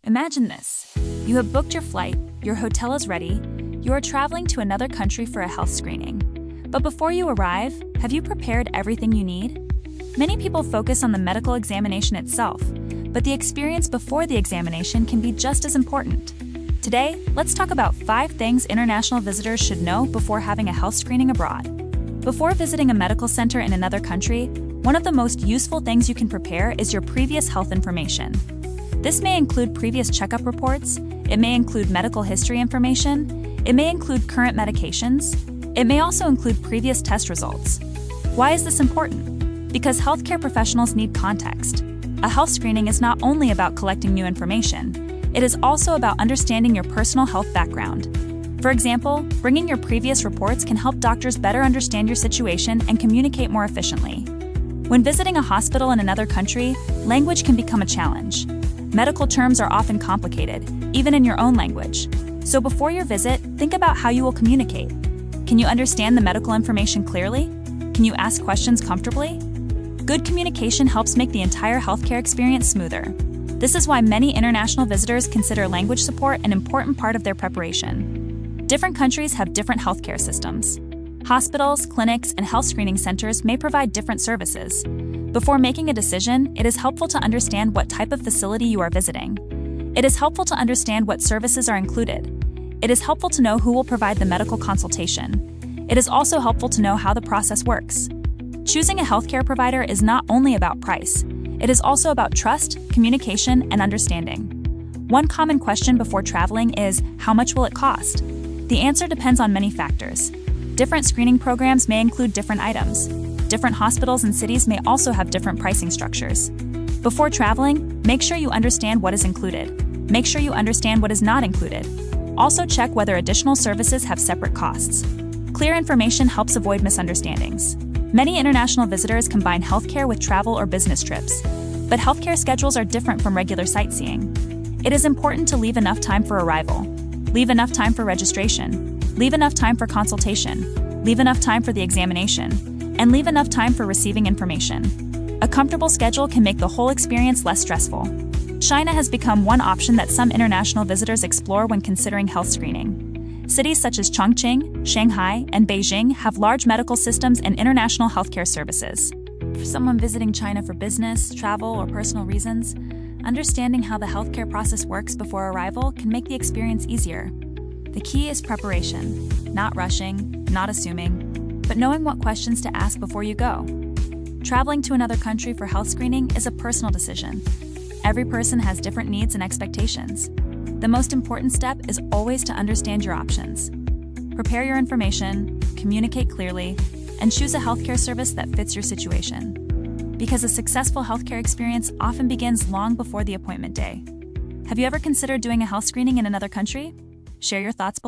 Imagine this. You have booked your flight, your hotel is ready, you are traveling to another country for a health screening. But before you arrive, have you prepared everything you need? Many people focus on the medical examination itself, but the experience before the examination can be just as important. Today, let's talk about 5 things international visitors should know before having a health screening abroad. Before visiting a medical center in another country, one of the most useful things you can prepare is your previous health information. This may include previous checkup reports, it may include medical history information, it may include current medications, it may also include previous test results. Why is this important? Because healthcare professionals need context. A health screening is not only about collecting new information, it is also about understanding your personal health background. For example, bringing your previous reports can help doctors better understand your situation and communicate more efficiently. When visiting a hospital in another country, language can become a challenge. Medical terms are often complicated, even in your own language. So before your visit, think about how you will communicate. Can you understand the medical information clearly? Can you ask questions comfortably? Good communication helps make the entire healthcare experience smoother. This is why many international visitors consider language support an important part of their preparation. Different countries have different healthcare systems. Hospitals, clinics, and health screening centers may provide different services. Before making a decision, it is helpful to understand what type of facility you are visiting. It is helpful to understand what services are included. It is helpful to know who will provide the medical consultation. It is also helpful to know how the process works. Choosing a healthcare provider is not only about price. It is also about trust, communication, and understanding. One common question before traveling is, how much will it cost? The answer depends on many factors. Different screening programs may include different items. Different hospitals and cities may also have different pricing structures. Before traveling, make sure you understand what is included. Make sure you understand what is not included. Also check whether additional services have separate costs. Clear information helps avoid misunderstandings. Many international visitors combine healthcare with travel or business trips, but healthcare schedules are different from regular sightseeing. It is important to leave enough time for arrival, leave enough time for registration, leave enough time for consultation, leave enough time for the examination, and leave enough time for receiving information. A comfortable schedule can make the whole experience less stressful. China has become one option that some international visitors explore when considering health screening. Cities such as Chongqing, Shanghai, and Beijing have large medical systems and international healthcare services. For someone visiting China for business, travel, or personal reasons, understanding how the healthcare process works before arrival can make the experience easier. The key is preparation, not rushing, not assuming, but knowing what questions to ask before you go. Traveling to another country for health screening is a personal decision. Every person has different needs and expectations. The most important step is always to understand your options. Prepare your information, communicate clearly, and choose a healthcare service that fits your situation. Because a successful healthcare experience often begins long before the appointment day. Have you ever considered doing a health screening in another country? Share your thoughts below.